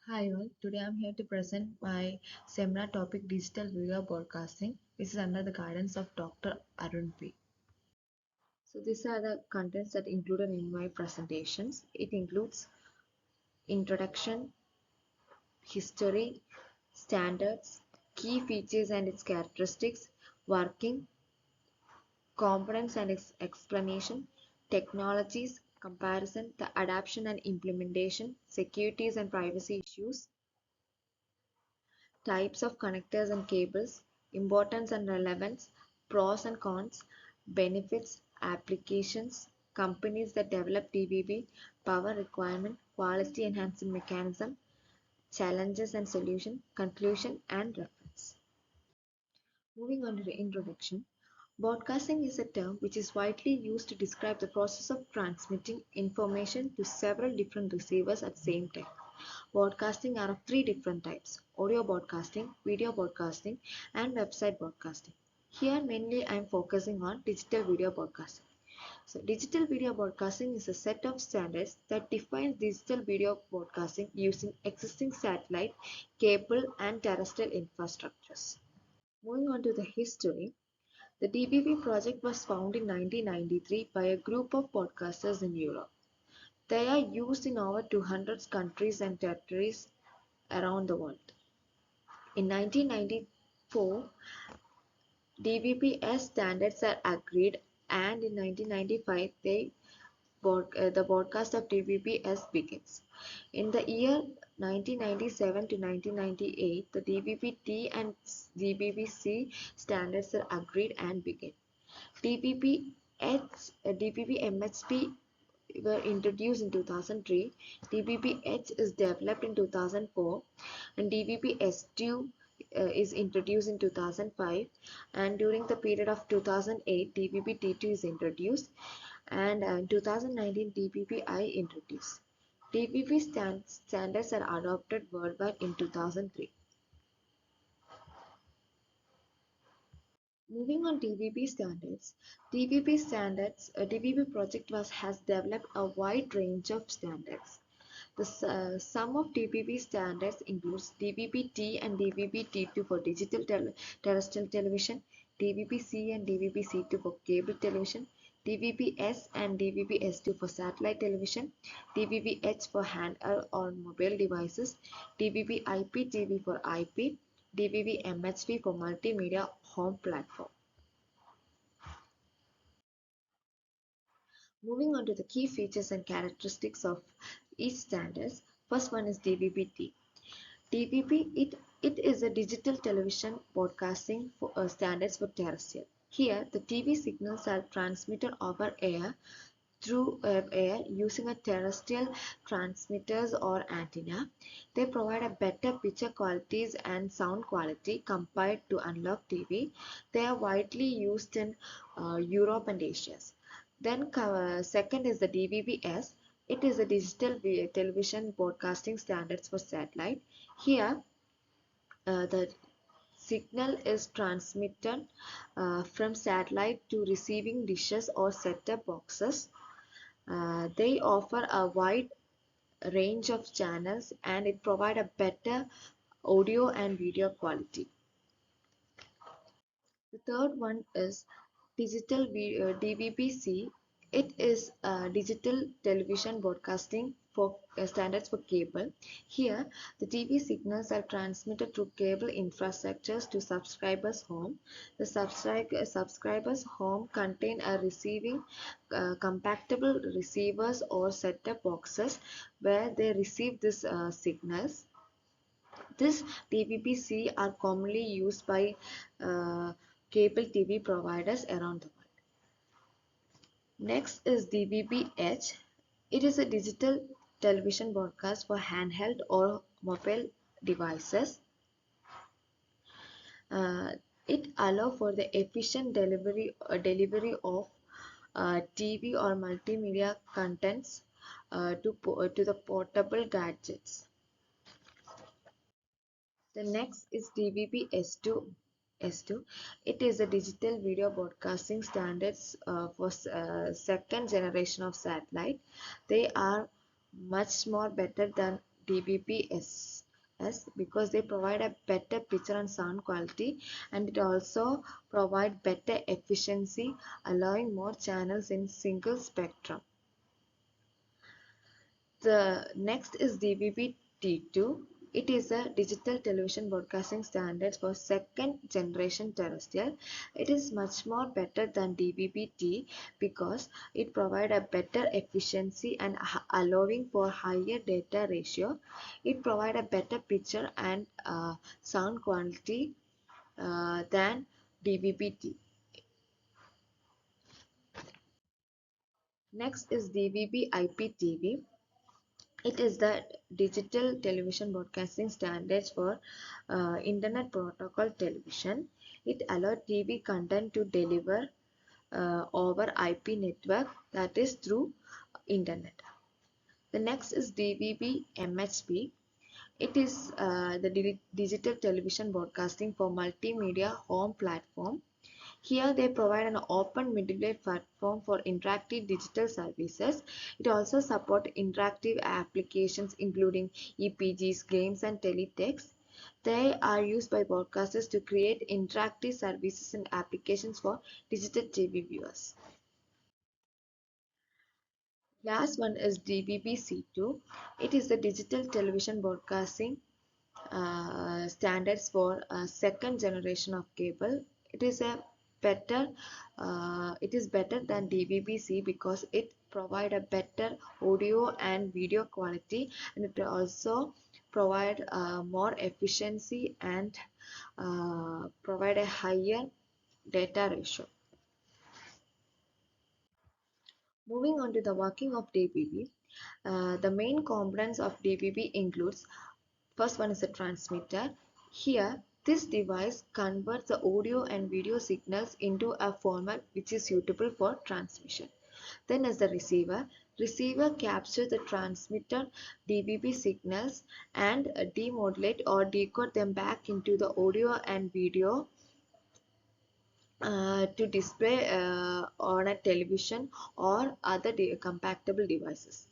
Hi all, today I'm here to present my seminar topic Digital Video Broadcasting, which is under the guidance of Dr. Arun P. So these are the contents that included in my presentations. It includes introduction, history, standards, key features and its characteristics, working, components and its explanation, technologies, comparison, the adoption and implementation, securities and privacy issues, types of connectors and cables, importance and relevance, pros and cons, benefits, applications, companies that develop DBB, power requirement, quality enhancement mechanism, challenges and solution, conclusion and reference. Moving on to the introduction. Broadcasting is a term which is widely used to describe the process of transmitting information to several different receivers at the same time. Broadcasting are of three different types: audio broadcasting, video broadcasting, and website broadcasting. Here mainly I am focusing on digital video broadcasting. So digital video broadcasting is a set of standards that defines digital video broadcasting using existing satellite, cable, and terrestrial infrastructures. Moving on to the history, the DBB project was founded in 1993 by a group of broadcasters in Europe. They are used in over 200 countries and territories around the world. In 1994, DBPS standards are agreed, and in 1995, the broadcast of DBPS begins. In the year 1997 to 1998, the DBP-T and DBP-C standards are agreed and begin. DBP-H, DBP-MHP were introduced in 2003, DBP-H is developed in 2004, and DBP-S2 is introduced in 2005, and during the period of 2008, DBP-T2 is introduced, and in 2019, DBP-I introduced. DBP standards are adopted worldwide in 2003. Moving on DBP standards, DBP project has developed a wide range of standards. Some of DBP standards includes DBP-T and DBP-T2 for digital terrestrial television, DBP-C and DBP-C2 for cable television, DBP-S and DBP-S2 for satellite television, DBP-H for handheld or mobile devices, DBP-IP-TV for IP, DBP-MHP for multimedia home platform. Moving on to the key features and characteristics of each standards. First one is DBP-T. DBP, it is a digital television broadcasting standards for terrestrial. Here, the TV signals are transmitted over air through air using a terrestrial transmitters or antenna. They provide a better picture qualities and sound quality compared to analog TV. They are widely used in Europe and Asia. Then second is the DVB-S. It is a digital television broadcasting standards for satellite. Here, the signal is transmitted from satellite to receiving dishes or set-top boxes. They offer a wide range of channels and it provide a better audio and video quality. The third one is digital DVB-C. It is digital television broadcasting for standards for cable. Here, the TV signals are transmitted through cable infrastructures to subscribers' home. The subscribers' home contain a receiving compatible receivers or set-top boxes where they receive these signals. This DVB-C are commonly used by uh, cable TV providers around the world. Next is DVB-H. It is a digital television broadcast for handheld or mobile devices. Uh, it allows for the efficient delivery of TV or multimedia contents to the portable gadgets. The next is DVB-S2. S2. It is a digital video broadcasting standards for second generation of satellite. They are much more better than DVB-S because they provide a better picture and sound quality, and it also provide better efficiency, allowing more channels in single spectrum. The next is DVB-T2. It is a digital television broadcasting standard for second generation terrestrial. It is much more better than DVB-T because it provides a better efficiency and allowing for higher data ratio. It provides a better picture and sound quality than DVB-T. Next is DVB-IPTV. It is the digital television broadcasting standards for Internet Protocol television. It allows TV content to deliver over IP network, that is through Internet. The next is DVB MHP. It is the digital television broadcasting for multimedia home platform. Here they provide an open middleware platform for interactive digital services. It also supports interactive applications including EPGs, games and teletext. They are used by broadcasters to create interactive services and applications for digital TV viewers. Last one is DVB-C2. It is the digital television broadcasting standards for second generation of cable. It is a better it is better than DVB-C because it provide a better audio and video quality, and it also provide more efficiency and provide a higher data ratio. Moving on to the working of DVB, the main components of DVB includes: first one is a transmitter. Here, this device converts the audio and video signals into a format which is suitable for transmission. Then is the receiver. Receiver captures the transmitter DVB signals and demodulate or decode them back into the audio and video to display on a television or other compatible devices.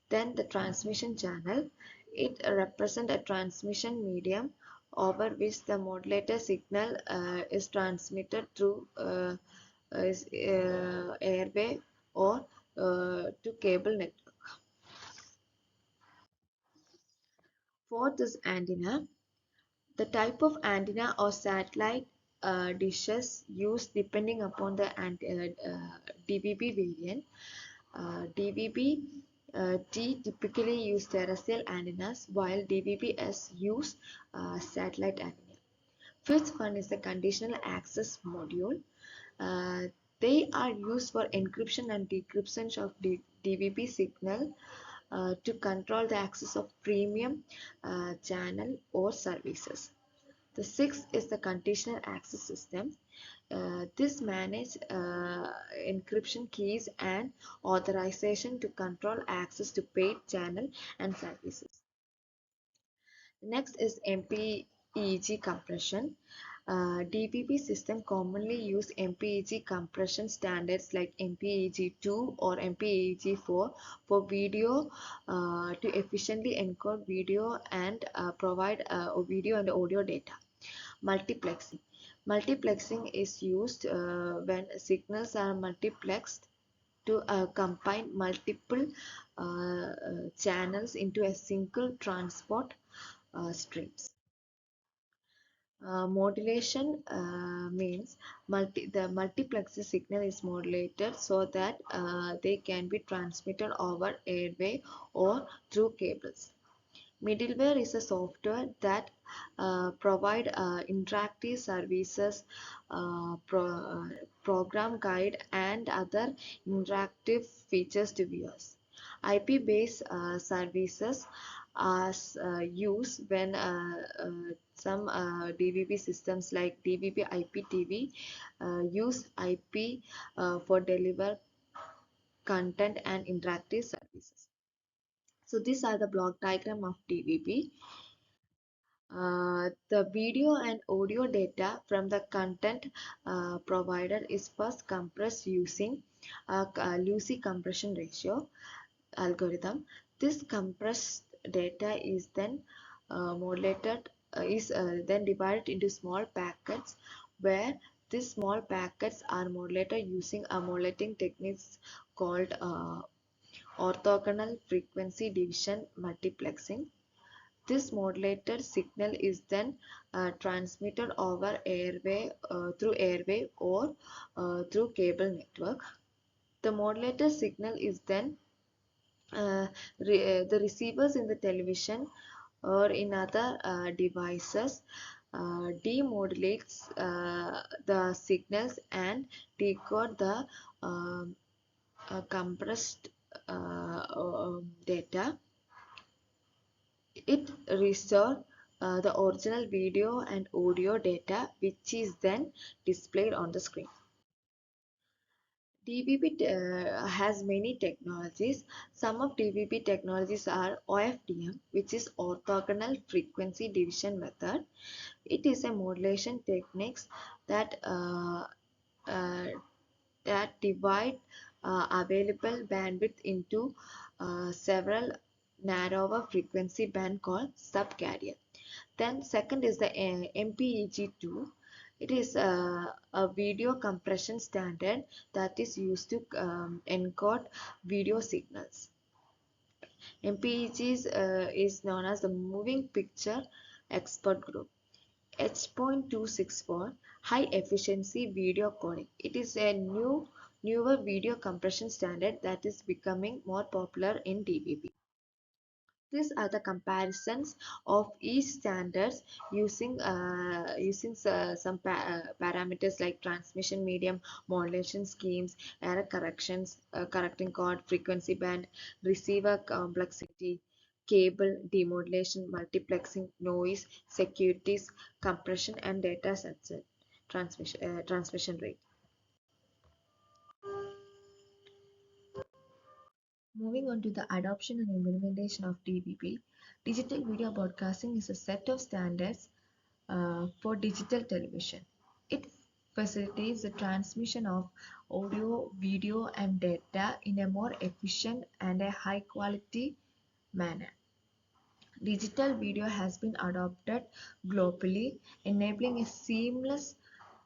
Then the transmission channel. It represents a transmission medium over which the modulator signal is transmitted through airway or to cable network. Fourth is antenna. The type of antenna or satellite dishes used depending upon the DVB variant. DVB T typically use terrestrial antennas while DVB-S use satellite antenna. Fifth one is the conditional access module. Uh, they are used for encryption and decryption of DVB signal to control the access of premium channel or services. The sixth is the conditional access system. This manages encryption keys and authorization to control access to paid channel and services. Next is MPEG compression. DVB system commonly use MPEG compression standards like MPEG-2 or MPEG-4 for video to efficiently encode video and provide video and audio data. Multiplexing. Multiplexing is used when signals are multiplexed to combine multiple channels into a single transport streams. Modulation means the multiplexer signal is modulated so that they can be transmitted over airway or through cables. Middleware is a software that provide interactive services, program guide, and other interactive features to viewers. IP-based services are used when some DVB systems like DVB IPTV use IP for deliver content and interactive services. So these are the block diagram of DVB. The video and audio data from the content provider is first compressed using a Lucey compression ratio algorithm. This compressed data is then modulated is then divided into small packets, where these small packets are modulated using a modulating techniques called orthogonal frequency division multiplexing. This modulated signal is then transmitted over airway through airway or through cable network. The modulated signal is then the receivers in the television or in other devices demodulates the signals and decode the um, compressed data. It restores the original video and audio data, which is then displayed on the screen. DVB has many technologies. Some of DVB technologies are OFDM, which is orthogonal frequency division method. It is a modulation techniques that uh, that divide available bandwidth into several narrower frequency band called subcarrier. Then second is the MPEG2. It is a video compression standard that is used to encode video signals. MPEG is known as the Moving Picture Expert Group. H.264 high efficiency video coding. It is a newer video compression standard that is becoming more popular in DVB. These are the comparisons of each standards using some parameters like transmission medium, modulation schemes, error corrections, correcting chord, frequency band, receiver complexity, cable demodulation, multiplexing, noise, securities, compression, and data sensor transmission rate. Moving on to the adoption and implementation of DVB, digital video broadcasting is a set of standards for digital television. It facilitates the transmission of audio, video, and data in a more efficient and a high quality manner. Digital video has been adopted globally, enabling a seamless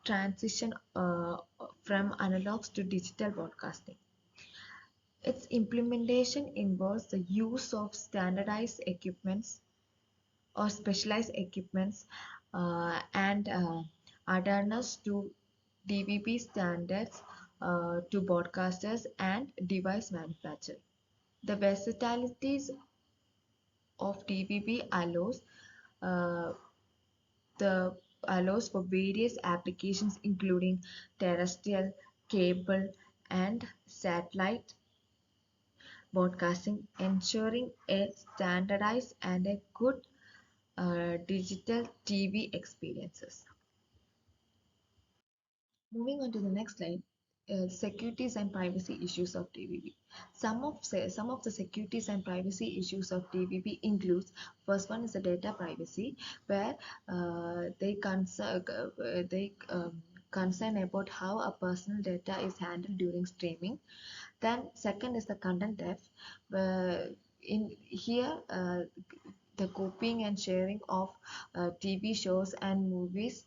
transition from analogs to digital broadcasting. Its implementation involves the use of standardized equipments or specialized equipments and adherence to DVB standards to broadcasters and device manufacturers. The versatility of DVB uh, the allows for various applications including terrestrial, cable, and satellite broadcasting, ensuring a standardized and a good digital TV experiences. Moving on to the next slide, securities and privacy issues of DVB. Some of the securities and privacy issues of DVB includes, first one is the data privacy, where they concern about how a personal data is handled during streaming. Then second is the content theft. In here, the copying and sharing of TV shows and movies.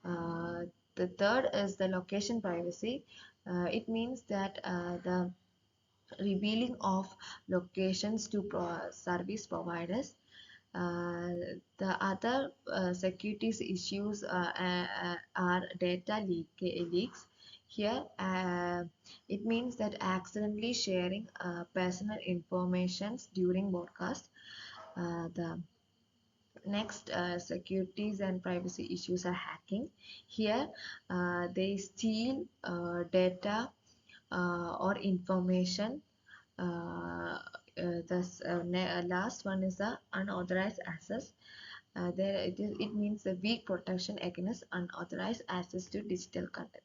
The third is the location privacy. It means that the revealing of locations to service providers. Uh, the other securities issues are data leaks. Here, it means that accidentally sharing personal information during broadcast. The next securities and privacy issues are hacking. Here, they steal data or information. The last one is the unauthorized access. It means a weak protection against unauthorized access to digital content.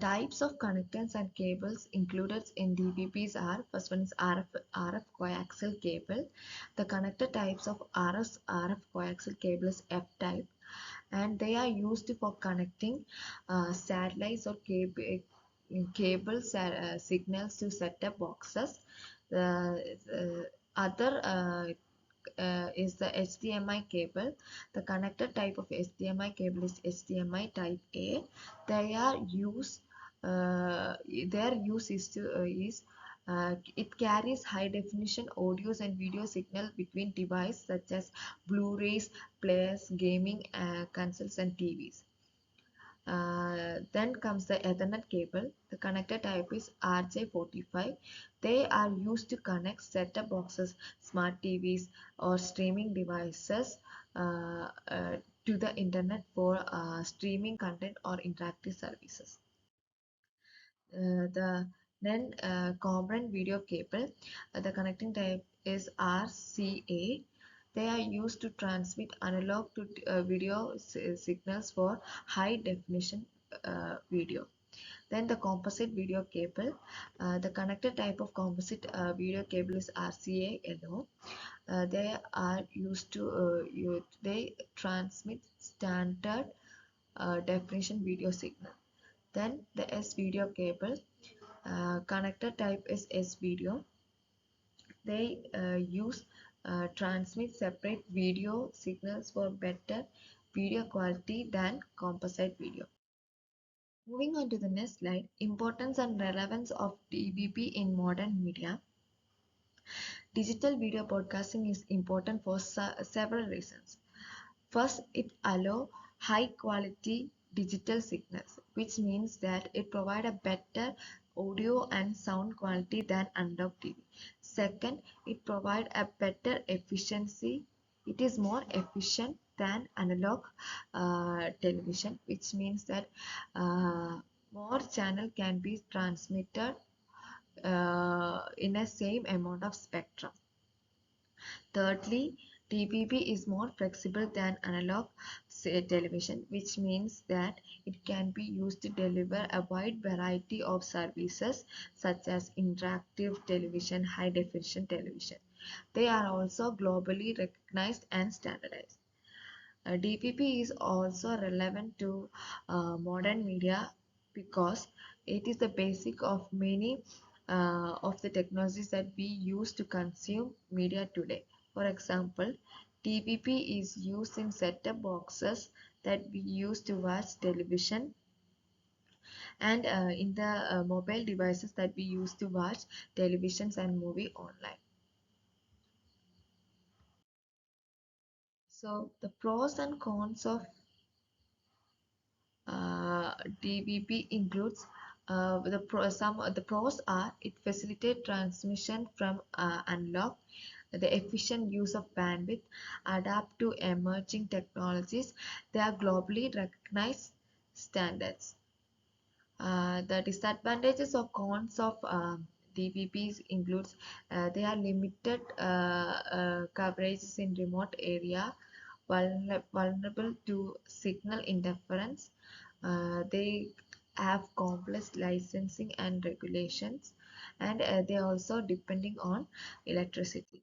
Types of connectors and cables included in DVBs are, first one is RF coaxial cable. The connector types of RF coaxial cable is F-type, and they are used for connecting satellites or cable signals to set-top boxes. The other is the HDMI cable. The connector type of HDMI cable is HDMI type A. They are used. Their use it carries high definition audios and video signal between devices such as Blu-rays, players, gaming consoles, and TVs. Then comes the Ethernet cable. The connector type is RJ45. They are used to connect set-top boxes, smart TVs, or streaming devices to the internet for streaming content or interactive services. The then component video cable. The connecting type is RCA. They are used to transmit analog to video signals for high definition video. Then the composite video cable. The connector type of composite video cable is RCA yellow. They are used to they transmit standard definition video signal. Then the S video cable. Connector type is S video. They use transmit separate video signals for better video quality than composite video. Moving on to the next slide, importance and relevance of DVB in modern media. Digital video broadcasting is important for several reasons. First, it allows high quality digital signals, which means that it provides a better audio and sound quality than analog TV. Second, it provides a better efficiency. It is more efficient than analog television, which means that more channel can be transmitted in a same amount of spectrum. Thirdly, DVB is more flexible than analog television, which means that it can be used to deliver a wide variety of services such as interactive television, high definition television. They are also globally recognized and standardized. DVB is also relevant to modern media because it is the basic of many of the technologies that we use to consume media today. For example, DVB is used in set-top boxes that we use to watch television and in the mobile devices that we use to watch televisions and movie online. So the pros and cons of DVB includes the pros are it facilitates transmission from analog, the efficient use of bandwidth, adapt to emerging technologies. They are globally recognized standards. The disadvantages or cons of DVBs includes they are limited coverages in remote area, vulnerable to signal interference. They have complex licensing and regulations, and they are also depending on electricity.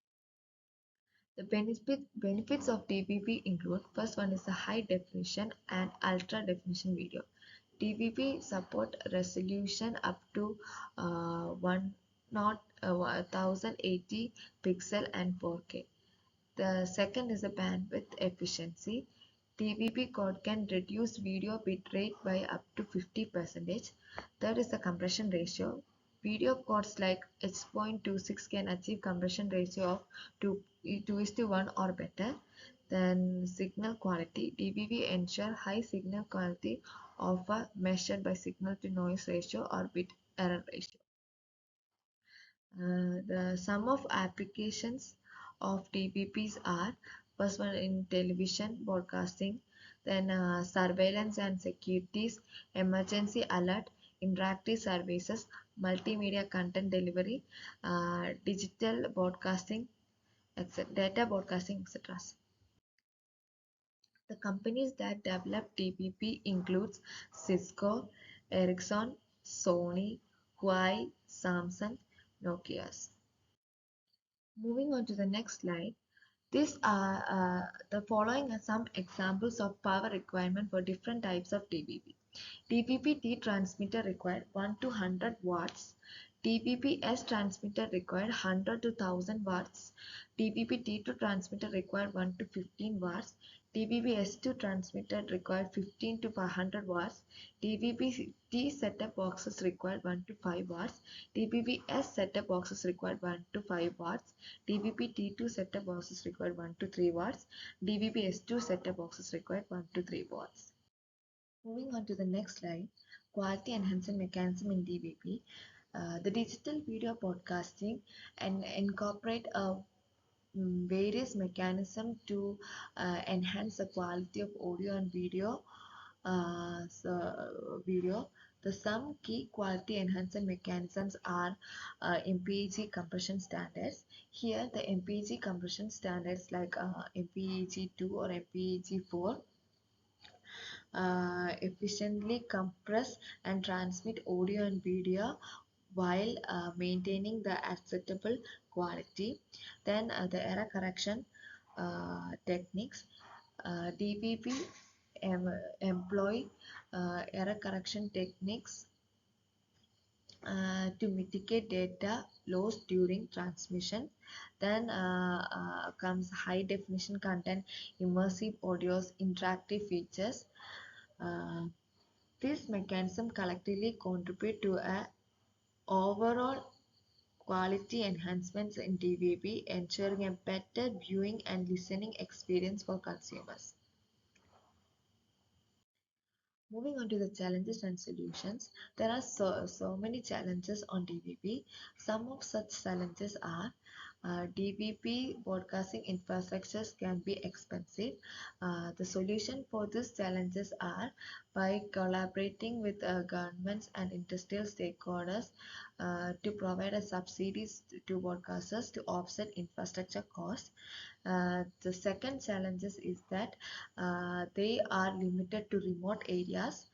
The benefits of DVB include first one is the high definition and ultra definition video. DVB support resolution up to 1080 pixel and 4K. The second is the bandwidth efficiency. DVB code can reduce video bitrate by up to 50%. Third is the compression ratio. Video codes like H.26 can achieve compression ratio of 2:1 or better. Then signal quality. DVB ensure high signal quality of measured by signal to noise ratio or bit error ratio. The sum of applications of DVBs are first one in television broadcasting, then surveillance and securities, emergency alert, interactive services, multimedia content delivery, digital broadcasting, etc., data broadcasting, etc. The companies that develop DVB includes Cisco, Ericsson, Sony, Huawei, Samsung, Nokia. Moving on to the next slide. These are the following are some examples of power requirement for different types of DVB. DVB-T transmitter required 1 to 100 watts. DVB-S transmitter required 100 to 1000 watts. DVB-T2 transmitter required 1 to 15 watts. DVB-S2 transmitter required 15 to 500 watts. DVB-T setup boxes required 1 to 5 watts. DVB-S setup boxes required 1 to 5 watts. DVB-T2 setup boxes required 1 to 3 watts. DVB-S2 setup boxes required 1 to 3 watts. Moving on to the next slide, quality enhancement mechanism in DVB. The digital video broadcasting and incorporate various mechanism to enhance the quality of audio and video. The some key quality enhancement mechanisms are MPEG compression standards. Here, the MPEG compression standards like MPEG-2 or MPEG-4 efficiently compress and transmit audio and video while maintaining the acceptable quality. Then the error correction techniques. DVB employ error correction techniques to mitigate data loss during transmission. Then comes high definition content, immersive audios, interactive features. Uh, this mechanism collectively contribute to a overall quality enhancements in DVB, ensuring a better viewing and listening experience for consumers. Moving on to the challenges and solutions, there are so many challenges on DVB. Some of such challenges are DVB broadcasting infrastructures can be expensive. The solution for these challenges are by collaborating with governments and industrial stakeholders to provide a subsidies to broadcasters to offset infrastructure costs. The second challenges is that they are limited to remote areas.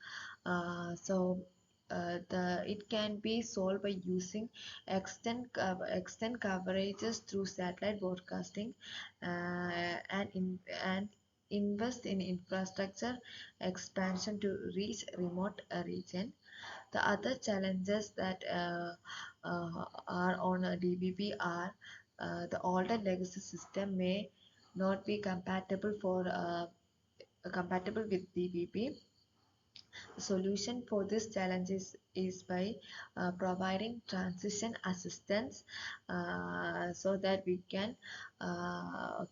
It can be solved by using extend coverages through satellite broadcasting and invest in infrastructure expansion to reach remote region. The other challenges that are on a DVB are the older legacy system may not be compatible with DVB. The solution for this challenge is by providing transition assistance so that we can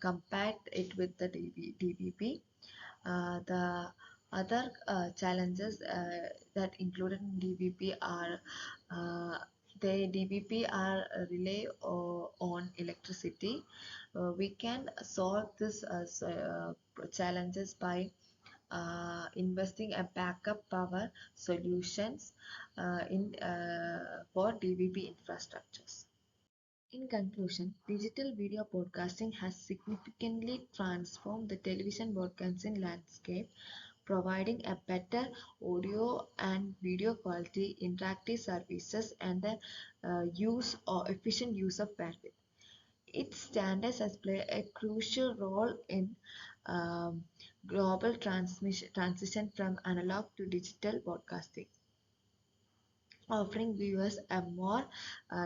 compact it with the DVB. The other challenges that included in DVB are the DVB are rely on electricity. We can solve this challenges by investing a backup power solutions for DVB infrastructures. In conclusion, digital video broadcasting has significantly transformed the television broadcasting landscape, providing a better audio and video quality, interactive services, and the efficient use of bandwidth. Its standards has played a crucial role in um, global transition from analog to digital broadcasting, offering viewers a more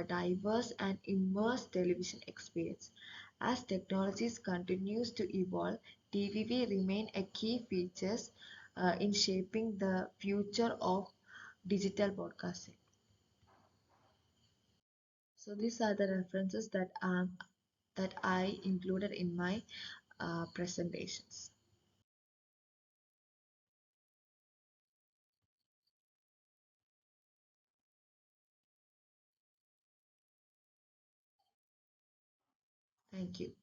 diverse and immersive television experience. As technologies continues to evolve, TVV remain a key features in shaping the future of digital broadcasting. So these are the references that I included in my presentations. Thank you.